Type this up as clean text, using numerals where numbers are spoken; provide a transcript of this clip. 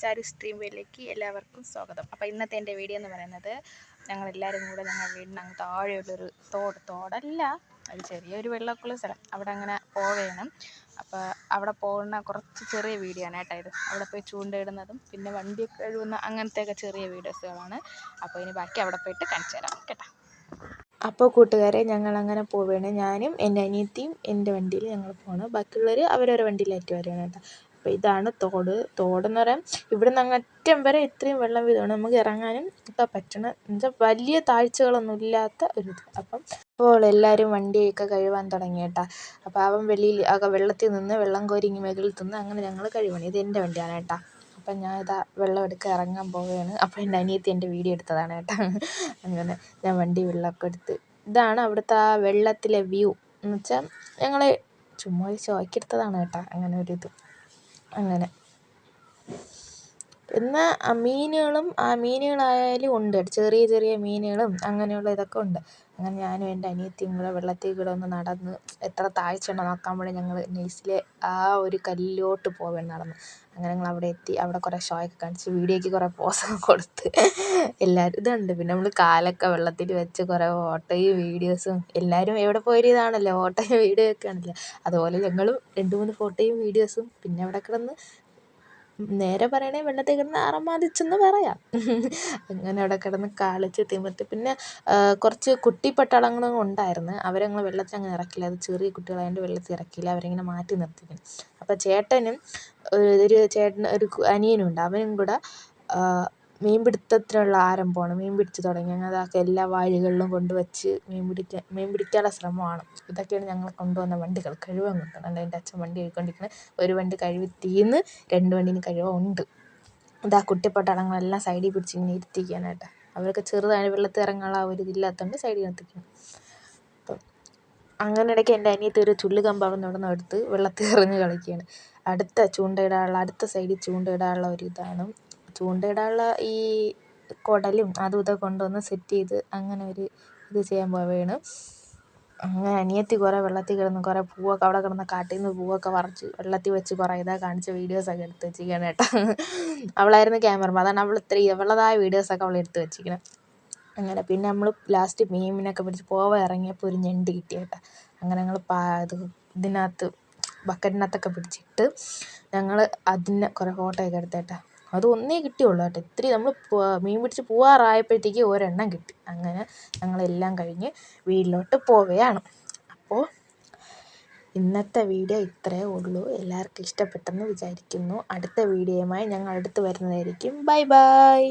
ചാരു stream വേയിലേക്ക് എല്ലാവർക്കും സ്വാഗതം. അപ്പോൾ ഇന്നത്തെ എൻ്റെ വീഡിയോ എന്ന് പറയുന്നത് ഞങ്ങളെല്ലാവരും കൂടെ ഞങ്ങളുടെ വീടിന് അങ്ങ് താഴെയുള്ളൊരു തോടല്ല, ഒരു ചെറിയൊരു വെള്ളമൊക്കെയുള്ള സ്ഥലം, അവിടെ അങ്ങനെ പോവേണം. അപ്പോൾ അവിടെ പോകുന്ന കുറച്ച് ചെറിയ വീഡിയോ ആണ് കേട്ടോ ഇത്. അവിടെ പോയി ചൂണ്ടയിടുന്നതും പിന്നെ വണ്ടിയൊക്കെ കഴുകുന്ന അങ്ങനത്തെയൊക്കെ ചെറിയ വീഡിയോസുകളാണ്. അപ്പോൾ ഇനി ബാക്കി അവിടെ പോയിട്ട് കാണിച്ചു തരാം കേട്ടോ. അപ്പോൾ കൂട്ടുകാരെ, ഞങ്ങളങ്ങനെ പോവുകയാണ്. ഞാനും എൻ്റെ അനിയത്തിയും എൻ്റെ വണ്ടിയിൽ ഞങ്ങൾ പോകണം. ബാക്കിയുള്ളവർ അവരവരുടെ വണ്ടിയിലായിട്ട് വരികയാണ് കേട്ടോ. അപ്പോൾ ഇതാണ് തോടെന്ന് പറയാൻ ഇവിടുന്ന് അങ്ങറ്റം വരെ ഇത്രയും വെള്ളം വീതമാണ്. നമുക്ക് ഇറങ്ങാനും ഒക്കെ പറ്റണം. എന്നുവെച്ചാൽ വലിയ താഴ്ചകളൊന്നും ഇല്ലാത്ത ഒരിത്. അപ്പോൾ എല്ലാവരും വണ്ടിയൊക്കെ കഴുകാൻ തുടങ്ങി കേട്ടോ. അപ്പോൾ അവൻ വെള്ളത്തിൽ നിന്ന് വെള്ളം കോരി ഇങ്ങ് മുകളിൽ തിന്ന് അങ്ങനെ ഞങ്ങൾ കഴുകണം. ഇത് എൻ്റെ വണ്ടിയാണ് കേട്ടോ. അപ്പം ഞാൻ വെള്ളം എടുക്കാൻ ഇറങ്ങാൻ പോവുകയാണ്. അപ്പോൾ എൻ്റെ അനിയത്തി എൻ്റെ വീഡിയോ എടുത്തതാണ് കേട്ടോ. അങ്ങനെ ഞാൻ വണ്ടി വെള്ളമൊക്കെ എടുത്ത്, ഇതാണ് അവിടുത്തെ ആ വെള്ളത്തിലെ വ്യൂ എന്ന് വെച്ചാൽ ഞങ്ങൾ ചുമ്മാ ഒരു ഷോയ്ക്ക് എടുത്തതാണ് കേട്ടോ. അങ്ങനെ ഒരിത് അങ്ങനെ. എന്നാൽ മീനുകളായാലും ഉണ്ട്, ചെറിയ ചെറിയ മീനുകളും അങ്ങനെയുള്ള ഇതൊക്കെ ഉണ്ട്. അങ്ങനെ ഞാനും എൻ്റെ അനിയത്തിയും കൂടെ വെള്ളത്തിൽ കൂടെ ഒന്ന് നടന്ന് എത്ര താഴ്ച ഉണ്ടോ നോക്കാൻ വേണ്ടി ഞങ്ങൾ നൈസിലെ ആ ഒരു കല്ലിലോട്ട് പോവുകയാണ് നടന്ന്. അങ്ങനെ ഞങ്ങൾ അവിടെ എത്തി. അവിടെ കുറേ ഷോയൊക്കെ കാണിച്ച് വീഡിയോയ്ക്ക് കുറേ പോസൊക്കെ കൊടുത്ത് എല്ലാവരും ഇതുണ്ട്. പിന്നെ നമ്മൾ കാലൊക്കെ വെള്ളത്തിൽ വെച്ച് കുറേ ഫോട്ടോയും വീഡിയോസും, എല്ലാവരും എവിടെ പോയൊരു ഇതാണല്ലോ ഫോട്ടോയും വീഡിയോ ഒക്കെ ആണല്ലോ, അതുപോലെ ഞങ്ങളും 2-3 ഫോട്ടോയും വീഡിയോസും. പിന്നെ അവിടെ കിടന്ന് നേരെ പറയണേ വെള്ളത്തിൽ കിടന്ന് അറമാദിച്ചെന്ന് പറയാം. അങ്ങനെ അവിടെ കിടന്ന് കളിച്ച് തിമിർത്ത്. പിന്നെ കുറച്ച് കുട്ടിപ്പട്ടാളങ്ങളും ഉണ്ടായിരുന്നു. അവരങ്ങനെ വെള്ളത്തിൽ അങ്ങനെ ഇറക്കില്ല, അത് ചെറിയ കുട്ടികളായതുകൊണ്ട് വെള്ളത്തിൽ ഇറക്കില്ല, അവരിങ്ങനെ മാറ്റി നിർത്തിക്കണം. അപ്പോൾ ചേട്ടനും ഒരു അനിയനും ഉണ്ട്. അവനും കൂടെ മീൻ പിടുത്തത്തിനുള്ള ആരംഭമാണ്. മീൻ പിടിച്ച് തുടങ്ങി. അങ്ങനെ അതൊക്കെ എല്ലാ വാഴികളിലും കൊണ്ടുവച്ച് മീൻ പിടിക്കാനുള്ള ശ്രമമാണ്. ഇതൊക്കെയാണ് ഞങ്ങൾ കൊണ്ടുവന്ന വണ്ടികൾ കഴുകാൻ കൊണ്ടുവന്നത്. എൻ്റെ അച്ഛൻ വണ്ടി കഴുകിക്കൊണ്ടിരിക്കുന്നത്. ഒരു വണ്ടി കഴുകി തീർന്ന് 2 വണ്ടീന് കഴുകാൻ ഉണ്ട്. ഇതാ കുട്ടിപ്പട്ടാളങ്ങളെല്ലാം സൈഡിൽ പിടിച്ച് ഇങ്ങനെ ഇരുത്തിക്കാനായിട്ട്. അവരൊക്കെ ചെറുതായ വെള്ളത്തിൽ ഇറങ്ങാനുള്ള ആ ഒരു ഇതില്ലാത്തതുകൊണ്ട് സൈഡിൽ നിർത്തിക്കണം. അപ്പം അങ്ങനെ ഇടയ്ക്ക് എൻ്റെ അനിയത്തി ഒരു ചുള്ളുകമ്പ് അവിടെ നിന്ന് എടുത്ത് വെള്ളത്തിൽ എറിഞ്ഞ് കളിക്കുകയാണ്. അടുത്ത സൈഡിൽ ചൂണ്ടയിടാനുള്ള ഒരു ഇതാണ്. ചൂണ്ടയിടാനുള്ള ഈ കുടലും അതും ഇതൊക്കെ കൊണ്ടുവന്ന് സെറ്റ് ചെയ്ത് അങ്ങനെ ഒരു ഇത് ചെയ്യാൻ പോവുകയാണ്. അങ്ങനെ അനിയത്തി കുറേ വെള്ളത്തിൽ കിടന്ന് കുറേ പൂവൊക്കെ അവിടെ കിടന്ന് കാട്ടിൽ നിന്ന് പൂവൊക്കെ പറിച്ച് വെള്ളത്തിൽ വെച്ച് കുറേ കാണിച്ച വീഡിയോസൊക്കെ എടുത്ത് വെച്ചിരിക്കുകയാണ് കേട്ടോ. അവളായിരുന്നു ക്യാമറമാൻ, അതാണ് അവളതായ വീഡിയോസൊക്കെ അവൾ എടുത്ത് വെച്ചിരിക്കണം. അങ്ങനെ പിന്നെ നമ്മൾ ലാസ്റ്റ് മീനിനൊക്കെ പിടിച്ച് ഇറങ്ങിയപ്പോൾ ഒരു ഞണ്ട് കിട്ടി കേട്ടോ. അങ്ങനെ ഞങ്ങൾ ഇതിനകത്ത് ബക്കറ്റിനകത്തൊക്കെ പിടിച്ചിട്ട് ഞങ്ങൾ അതിന് കുറേ ഫോട്ടോയൊക്കെ എടുത്തേട്ടാ. അത് ഒന്നേ കിട്ടിയുള്ളൂ കേട്ടോ. ഇത്തിരി നമ്മൾ മീൻ പിടിച്ച് പോവാറായപ്പോഴത്തേക്ക് ഒരെണ്ണം കിട്ടി. അങ്ങനെ ഞങ്ങളെല്ലാം കഴിഞ്ഞ് വീട്ടിലോട്ട് പോവുകയാണ്. അപ്പോൾ ഇന്നത്തെ വീഡിയോ ഇത്രയേ ഉള്ളൂ. എല്ലാവർക്കും ഇഷ്ടപ്പെട്ടെന്ന് വിചാരിക്കുന്നു. അടുത്ത വീഡിയോയുമായി ഞങ്ങൾ അടുത്ത് വരുന്നതായിരിക്കും. Bye bye.